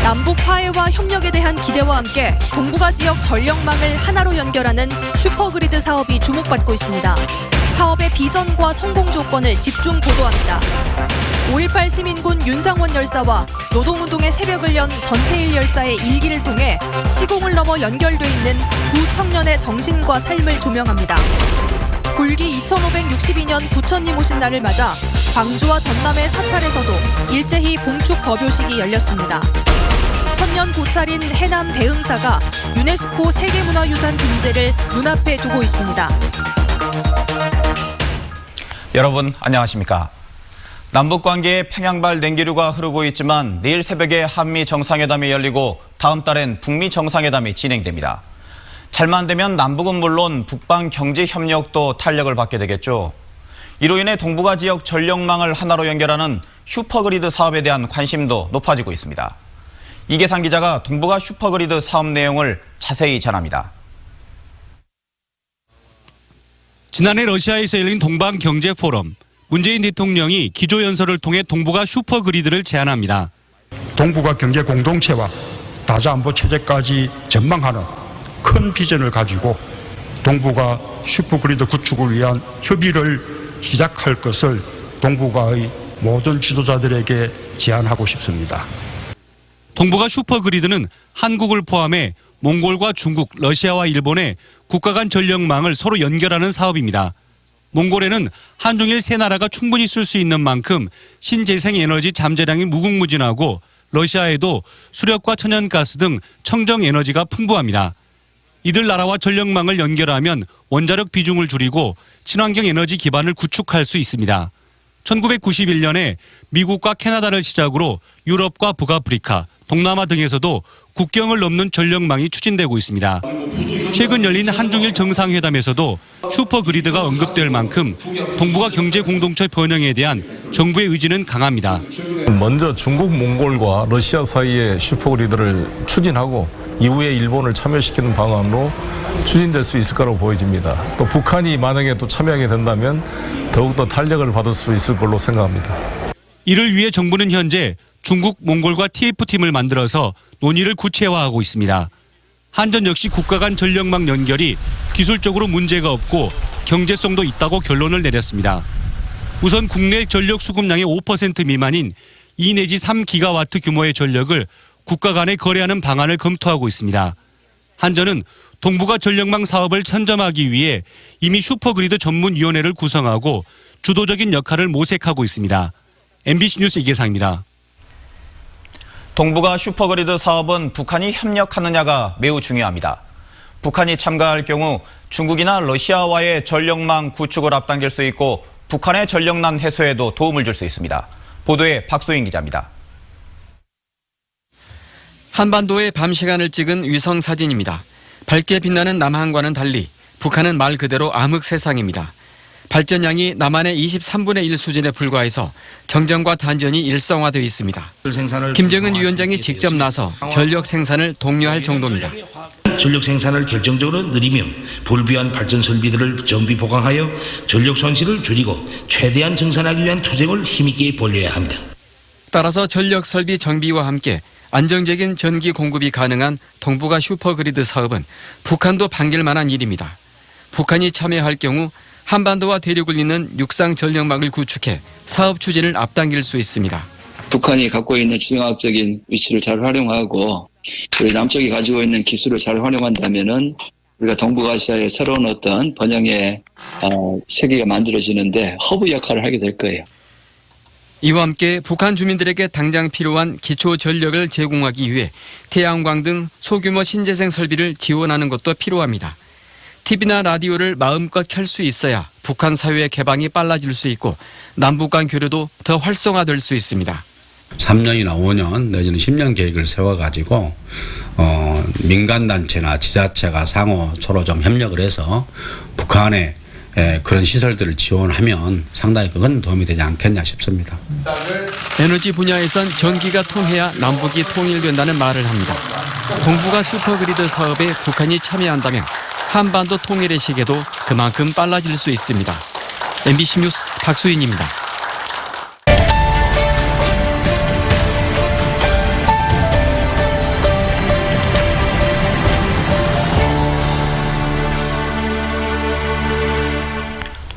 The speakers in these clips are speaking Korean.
남북 화해와 협력에 대한 기대와 함께 동북아 지역 전력망을 하나로 연결하는 슈퍼그리드 사업이 주목받고 있습니다. 사업의 비전과 성공 조건을 집중 보도합니다. 5.18 시민군 윤상원 열사와 노동운동의 새벽을 연 전태일 열사의 일기를 통해 시공을 넘어 연결돼 있는 두 청년의 정신과 삶을 조명합니다. 불기 2562년 부처님 오신 날을 맞아 광주와 전남의 사찰에서도 일제히 봉축 법요식이 열렸습니다. 천년 고찰인 해남 대흥사가 유네스코 세계문화유산 등재를 눈앞에 두고 있습니다. 여러분 안녕하십니까? 남북관계에 평양발 냉기류가 흐르고 있지만 내일 새벽에 한미 정상회담이 열리고 다음 달엔 북미 정상회담이 진행됩니다. 잘만 되면 남북은 물론 북방 경제 협력도 탄력을 받게 되겠죠. 이로 인해 동북아 지역 전력망을 하나로 연결하는 슈퍼그리드 사업에 대한 관심도 높아지고 있습니다. 이계상 기자가 동북아 슈퍼그리드 사업 내용을 자세히 전합니다. 지난해 러시아에서 열린 동방경제포럼, 문재인 대통령이 기조연설을 통해 동북아 슈퍼그리드를 제안합니다. 동북아 경제 공동체와 다자안보 체제까지 전망하는 큰 비전을 가지고 동북아 슈퍼그리드 구축을 위한 협의를 시작할 것을 동북아의 모든 지도자들에게 제안하고 싶습니다. 동북아 슈퍼그리드는 한국을 포함해 몽골과 중국, 러시아와 일본의 국가 간 전력망을 서로 연결하는 사업입니다. 몽골에는 한중일 세 나라가 충분히 쓸 수 있는 만큼 신재생 에너지 잠재량이 무궁무진하고 러시아에도 수력과 천연가스 등 청정 에너지가 풍부합니다. 이들 나라와 전력망을 연결하면 원자력 비중을 줄이고 친환경 에너지 기반을 구축할 수 있습니다. 1991년에 미국과 캐나다를 시작으로 유럽과 북아프리카, 동남아 등에서도 국경을 넘는 전력망이 추진되고 있습니다. 최근 열린 한중일 정상회담에서도 슈퍼그리드가 언급될 만큼 동북아 경제 공동체 번영에 대한 정부의 의지는 강합니다. 먼저 중국, 몽골과 러시아 사이에 슈퍼그리드를 추진하고 이후에 일본을 참여시키는 방안으로 추진될 수 있을 거라고 보여집니다. 또 북한이 만약에 또 참여하게 된다면 더욱더 탄력을 받을 수 있을 걸로 생각합니다. 이를 위해 정부는 현재 중국, 몽골과 TF팀을 만들어서 논의를 구체화하고 있습니다. 한전 역시 국가 간 전력망 연결이 기술적으로 문제가 없고 경제성도 있다고 결론을 내렸습니다. 우선 국내 전력 수급량의 5% 미만인 2 내지 3기가와트 규모의 전력을 국가 간에 거래하는 방안을 검토하고 있습니다. 한전은 동북아 전력망 사업을 선점하기 위해 이미 슈퍼그리드 전문위원회를 구성하고 주도적인 역할을 모색하고 있습니다. MBC 뉴스 이계상입니다. 동북아 슈퍼그리드 사업은 북한이 협력하느냐가 매우 중요합니다. 북한이 참가할 경우 중국이나 러시아와의 전력망 구축을 앞당길 수 있고 북한의 전력난 해소에도 도움을 줄 수 있습니다. 보도에 박소인 기자입니다. 한반도의 밤 시간을 찍은 위성 사진입니다. 밝게 빛나는 남한과는 달리 북한은 말 그대로 암흑 세상입니다. 발전량이 남한의 23분의 1 수준에 불과해서 정전과 단전이 일성화되어 있습니다. 김정은 위원장이 직접 나서 전력 생산을 독려할 정도입니다. 전력 생산을 결정적으로 늘리며 불필요한 발전 설비들을 정비 보강하여 전력 손실을 줄이고 최대한 정산하기 위한 투쟁을 힘있게 벌여야 합니다. 따라서 전력 설비 정비와 함께 안정적인 전기 공급이 가능한 동북아 슈퍼그리드 사업은 북한도 반길 만한 일입니다. 북한이 참여할 경우 한반도와 대륙을 잇는 육상 전력망을 구축해 사업 추진을 앞당길 수 있습니다. 북한이 갖고 있는 지정학적인 위치를 잘 활용하고 우리 남쪽이 가지고 있는 기술을 잘 활용한다면은 우리가 동북아시아의 새로운 어떤 번영의 세계가 만들어지는데 허브 역할을 하게 될 거예요. 이와 함께 북한 주민들에게 당장 필요한 기초 전력을 제공하기 위해 태양광 등 소규모 신재생 설비를 지원하는 것도 필요합니다. TV나 라디오를 마음껏 켤 수 있어야 북한 사회의 개방이 빨라질 수 있고 남북 간 교류도 더 활성화될 수 있습니다. 3년이나 5년 내지는 10년 계획을 세워가지고 민간단체나 지자체가 상호 서로 좀 협력을 해서 북한에 그런 시설들을 지원하면 상당히 큰 도움이 되지 않겠냐 싶습니다. 에너지 분야에선 전기가 통해야 남북이 통일된다는 말을 합니다. 동북아 슈퍼그리드 사업에 북한이 참여한다면 한반도 통일의 시계도 그만큼 빨라질 수 있습니다. MBC 뉴스 박수인입니다.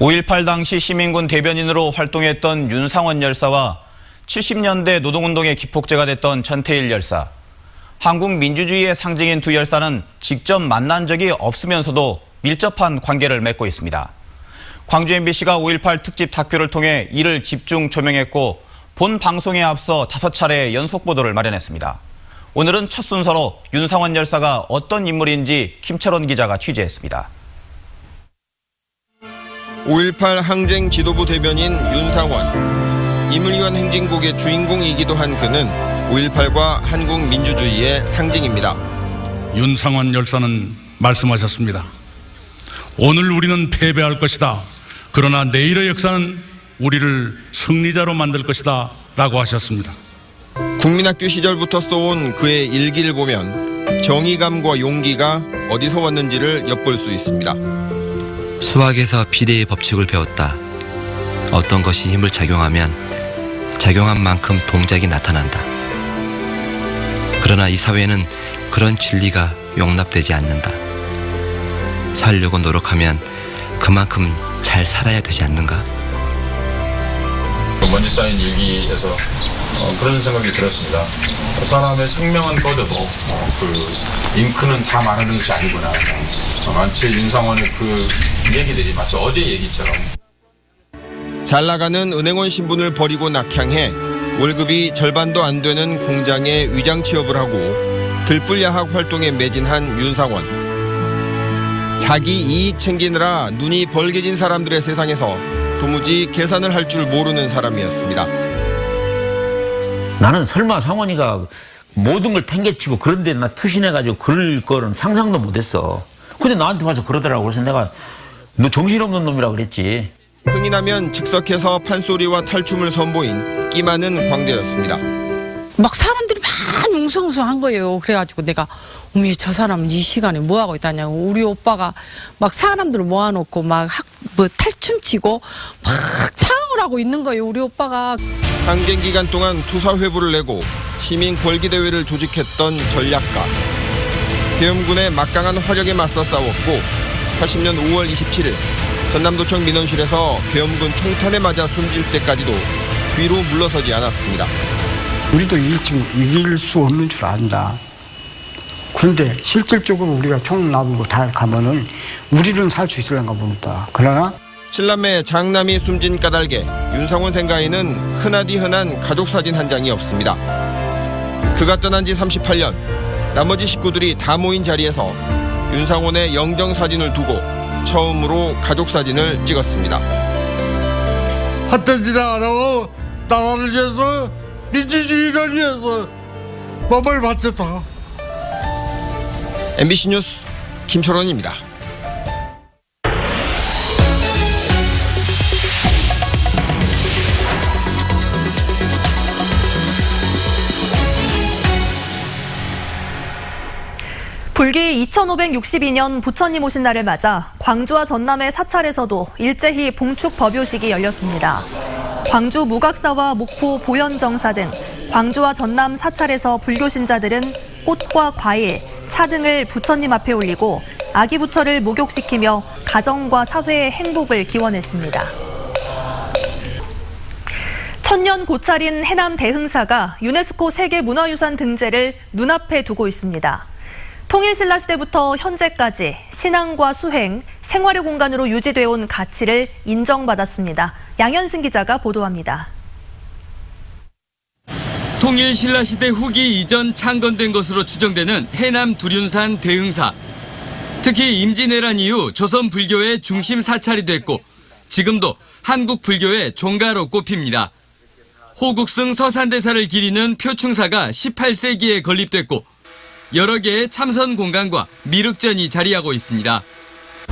5.18 당시 시민군 대변인으로 활동했던 윤상원 열사와 70년대 노동운동의 기폭제가 됐던 전태일 열사. 한국 민주주의의 상징인 두 열사는 직접 만난 적이 없으면서도 밀접한 관계를 맺고 있습니다. 광주 MBC가 5.18 특집 다큐를 통해 이를 집중 조명했고 본 방송에 앞서 5차례 연속 보도를 마련했습니다. 오늘은 첫 순서로 윤상원 열사가 어떤 인물인지 김철원 기자가 취재했습니다. 5.18 항쟁 지도부 대변인 윤상원. 임을위한 행진곡의 주인공이기도 한 그는 5.18과 한국 민주주의의 상징입니다. 윤상원 열사는 말씀하셨습니다. 오늘 우리는 패배할 것이다. 그러나 내일의 역사는 우리를 승리자로 만들 것이다 라고 하셨습니다. 국민학교 시절부터 써온 그의 일기를 보면 정의감과 용기가 어디서 왔는지를 엿볼 수 있습니다. 수학에서 비례의 법칙을 배웠다. 어떤 것이 힘을 작용하면 작용한 만큼 동작이 나타난다. 그러나 이 사회는 그런 진리가 용납되지 않는다. 살려고 노력하면 그만큼 잘 살아야 되지 않는가? 먼지 쌓인 일기에서 그런 생각이 들었습니다. 사람의 생명은 꺼져도 그 잉크는 다 말하는 것이 아니구나. 마치 윤상원의 그 얘기들이 마치 어제 얘기처럼. 잘 나가는 은행원 신분을 버리고 낙향해 월급이 절반도 안 되는 공장에 위장 취업을 하고 들불야학 활동에 매진한 윤상원. 자기 이익 챙기느라 눈이 벌게진 사람들의 세상에서 도무지 계산을 할 줄 모르는 사람이었습니다. 나는 설마 상원이가 모든 걸 팽개치고 그런데 나 투신해가지고 그럴 거는 상상도 못했어. 근데 나한테 와서 그러더라고. 그래서 내가 너 정신없는 놈이라고 그랬지. 흥이 나면 즉석해서 판소리와 탈춤을 선보인 끼 많은 광대였습니다. 막 사람들이 막 웅성웅성한 거예요. 그래가지고 내가 어머 저 사람은 이 시간에 뭐 하고 있다냐고. 우리 오빠가 막 사람들을 모아놓고 막 탈춤치고 막 창을 하고 있는 거예요. 우리 오빠가. 항쟁 기간 동안 투사 회부를 내고 시민 벌기 대회를 조직했던 전략가. 계엄군의 막강한 화력에 맞서 싸웠고 80년 5월 27일 전남도청 민원실에서 계엄군 총탄에 맞아 숨질 때까지도 뒤로 물러서지 않았습니다. 우리도 이길 수 없는 줄 안다. 그런데 실질적으로 우리가 총 나보고 다 가면은 우리는 살 수 있을런가 모른다. 그러나 7남매 장남이 숨진 까닭에 윤상원 생가에는 흔하디 흔한 가족 사진 한 장이 없습니다. 그가 떠난 지 38년, 나머지 식구들이 다 모인 자리에서 윤상원의 영정 사진을 두고 처음으로 가족 사진을 찍었습니다. 핫되지 않아. 나라를 위해서 민주주의를 위해서 몸을 바쳤다. MBC 뉴스 김철원입니다. 불기 2562년 부처님 오신 날을 맞아 광주와 전남의 사찰에서도 일제히 봉축 법요식이 열렸습니다. 광주 무각사와 목포 보현정사 등 광주와 전남 사찰에서 불교 신자들은 꽃과 과일, 차 등을 부처님 앞에 올리고 아기 부처를 목욕시키며 가정과 사회의 행복을 기원했습니다. 천년 고찰인 해남 대흥사가 유네스코 세계문화유산 등재를 눈앞에 두고 있습니다. 통일신라 시대부터 현재까지 신앙과 수행, 생활의 공간으로 유지되어 온 가치를 인정받았습니다. 양현승 기자가 보도합니다. 통일신라 시대 후기 이전 창건된 것으로 추정되는 해남 두륜산 대흥사. 특히 임진왜란 이후 조선 불교의 중심 사찰이 됐고 지금도 한국 불교의 종가로 꼽힙니다. 호국승 서산대사를 기리는 표충사가 18세기에 건립됐고 여러 개의 참선 공간과 미륵전이 자리하고 있습니다.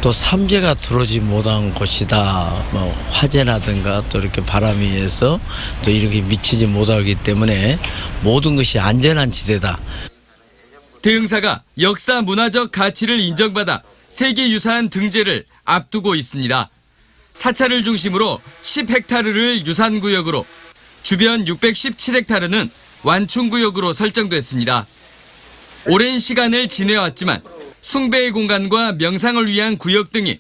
또 삼재가 들어오지 못한 곳이다. 화재라든가 또 이렇게 바람에 의해서 또 이렇게 미치지 못하기 때문에 모든 것이 안전한 지대다. 대흥사가 역사 문화적 가치를 인정받아 세계유산 등재를 앞두고 있습니다. 사찰을 중심으로 10헥타르를 유산구역으로 주변 617헥타르는 완충구역으로 설정됐습니다. 오랜 시간을 지내왔지만 숭배의 공간과 명상을 위한 구역 등이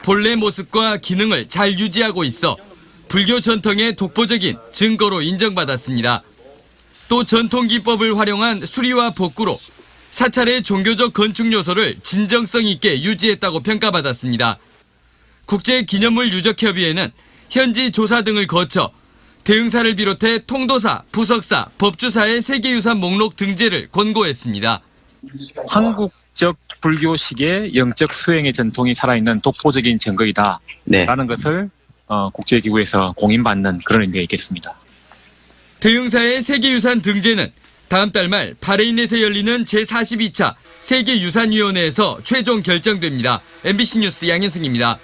본래 모습과 기능을 잘 유지하고 있어 불교 전통의 독보적인 증거로 인정받았습니다. 또 전통 기법을 활용한 수리와 복구로 사찰의 종교적 건축 요소를 진정성 있게 유지했다고 평가받았습니다. 국제기념물 유적협의회는 현지 조사 등을 거쳐 대흥사를 비롯해 통도사, 부석사, 법주사의 세계유산 목록 등재를 권고했습니다. 한국적 불교식의 영적 수행의 전통이 살아있는 독보적인 증거이다라는 것을 국제기구에서 공인받는 그런 의미가 있겠습니다. 대흥사의 세계유산 등재는 다음 달 말 바레인에서 열리는 제42차 세계유산위원회에서 최종 결정됩니다. MBC 뉴스 양현승입니다.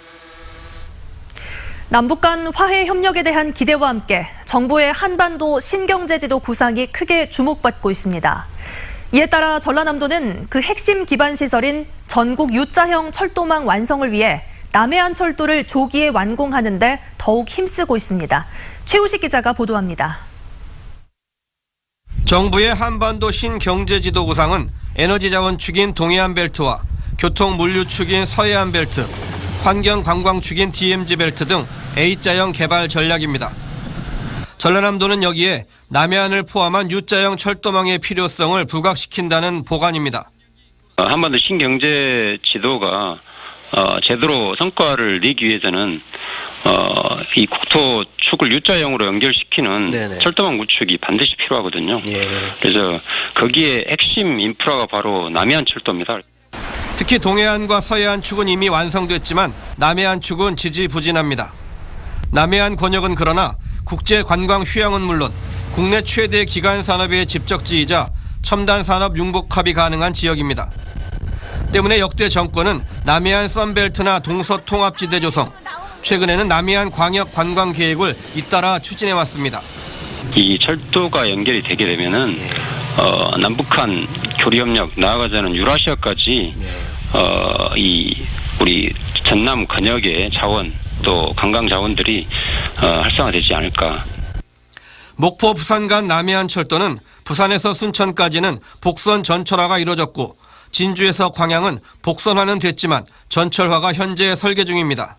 남북 간 화해 협력에 대한 기대와 함께 정부의 한반도 신경제지도 구상이 크게 주목받고 있습니다. 이에 따라 전라남도는 그 핵심 기반 시설인 전국 U자형 철도망 완성을 위해 남해안 철도를 조기에 완공하는 데 더욱 힘쓰고 있습니다. 최우식 기자가 보도합니다. 정부의 한반도 신경제지도 구상은 에너지자원 축인 동해안 벨트와 교통 물류 축인 서해안 벨트, 환경 관광 축인 DMZ 벨트 등 A자형 개발 전략입니다. 전라남도는 여기에 남해안을 포함한 U자형 철도망의 필요성을 부각시킨다는 보관입니다. 한반도 신경제 지도가 제대로 성과를 내기 위해서는 이 국토 축을 U자형으로 연결시키는 철도망 구축이 반드시 필요하거든요. 그래서 거기에 핵심 인프라가 바로 남해안 철도입니다. 특히 동해안과 서해안 축은 이미 완성됐지만 남해안 축은 지지부진합니다. 남해안 권역은 그러나 국제 관광 휴양은 물론 국내 최대 기간 산업의 집적지이자 첨단 산업 융복합이 가능한 지역입니다. 때문에 역대 정권은 남해안 썬벨트나 동서통합지대 조성, 최근에는 남해안 광역 관광 계획을 잇따라 추진해 왔습니다. 이 철도가 연결이 되게 되면은 남북한 교류 협력 나아가자는 유라시아까지 이 우리 전남 권역의 자원 또 관광 자원들이 활성화되지 않을까. 목포 부산 간 남해안 철도는 부산에서 순천까지는 복선 전철화가 이뤄졌고 진주에서 광양은 복선화는 됐지만 전철화가 현재 설계 중입니다.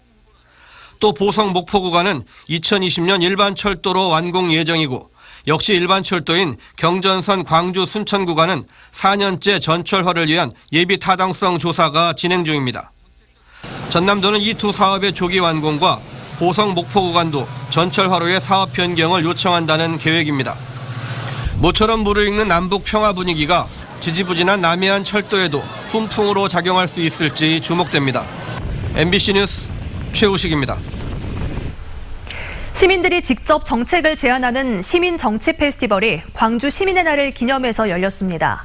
또 보성 목포 구간은 2020년 일반 철도로 완공 예정이고 역시 일반 철도인 경전선 광주 순천 구간은 4년째 전철화를 위한 예비 타당성 조사가 진행 중입니다. 전남도는 이 두 사업의 조기 완공과 보성 목포 구간도 전철화로의 사업 변경을 요청한다는 계획입니다. 모처럼 무르익는 남북 평화 분위기가 지지부진한 남해안 철도에도 훈풍으로 작용할 수 있을지 주목됩니다. MBC 뉴스 최우식입니다. 시민들이 직접 정책을 제안하는 시민정치 페스티벌이 광주 시민의 날을 기념해서 열렸습니다.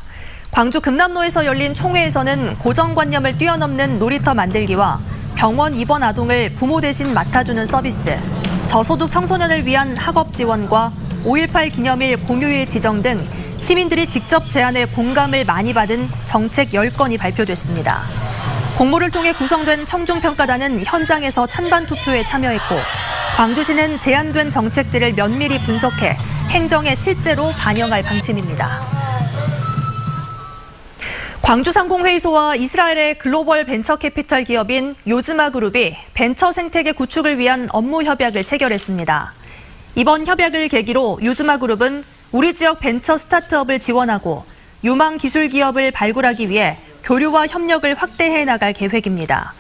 광주 금남로에서 열린 총회에서는 고정관념을 뛰어넘는 놀이터 만들기와 병원 입원 아동을 부모 대신 맡아주는 서비스, 저소득 청소년을 위한 학업 지원과 5.18 기념일 공휴일 지정 등 시민들이 직접 제안해 공감을 많이 받은 정책 10건이 발표됐습니다. 공모를 통해 구성된 청중평가단은 현장에서 찬반 투표에 참여했고 광주시는 제안된 정책들을 면밀히 분석해 행정에 실제로 반영할 방침입니다. 광주상공회의소와 이스라엘의 글로벌 벤처 캐피털 기업인 요즈마 그룹이 벤처 생태계 구축을 위한 업무 협약을 체결했습니다. 이번 협약을 계기로 요즈마 그룹은 우리 지역 벤처 스타트업을 지원하고 유망 기술 기업을 발굴하기 위해 교류와 협력을 확대해 나갈 계획입니다.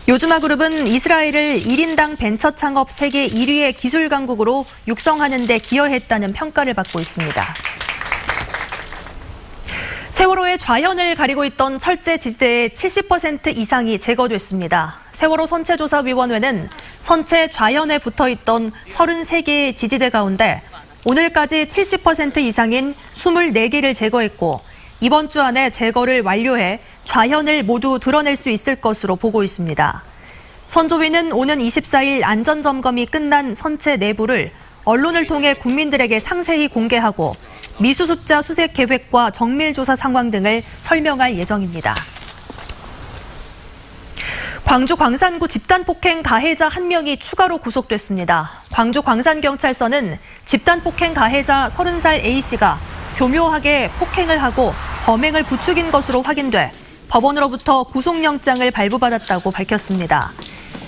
요즈마 그룹은 이스라엘을 1인당 벤처 창업 세계 1위의 기술 강국으로 육성하는 데 기여했다는 평가를 받고 있습니다. 세월호의 좌현을 가리고 있던 철제 지지대의 70% 이상이 제거됐습니다. 세월호 선체조사위원회는 선체 좌현에 붙어있던 33개의 지지대 가운데 오늘까지 70% 이상인 24개를 제거했고 이번 주 안에 제거를 완료해 좌현을 모두 드러낼 수 있을 것으로 보고 있습니다. 선조위는 오는 24일 안전점검이 끝난 선체 내부를 언론을 통해 국민들에게 상세히 공개하고 미수습자 수색 계획과 정밀조사 상황 등을 설명할 예정입니다. 광주 광산구 집단폭행 가해자 1명이 추가로 구속됐습니다. 광주 광산경찰서는 집단폭행 가해자 30살 A씨가 교묘하게 폭행을 하고 범행을 부추긴 것으로 확인돼 법원으로부터 구속영장을 발부받았다고 밝혔습니다.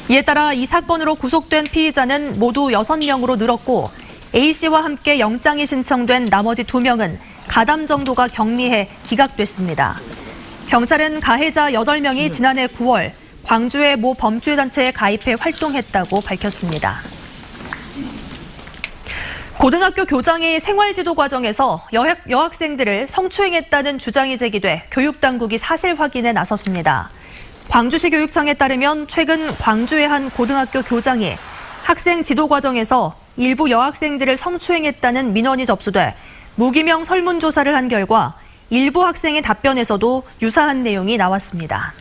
이에 따라 이 사건으로 구속된 피의자는 모두 6명으로 늘었고 A씨와 함께 영장이 신청된 나머지 2명은 가담 정도가 경미해 기각됐습니다. 경찰은 가해자 8명이 지난해 9월 광주의 모 범죄단체에 가입해 활동했다고 밝혔습니다. 고등학교 교장이 생활지도 과정에서 여학생들을 성추행했다는 주장이 제기돼 교육당국이 사실 확인에 나섰습니다. 광주시 교육청에 따르면 최근 광주의 한 고등학교 교장이 학생 지도 과정에서 일부 여학생들을 성추행했다는 민원이 접수돼 무기명 설문조사를 한 결과 일부 학생의 답변에서도 유사한 내용이 나왔습니다.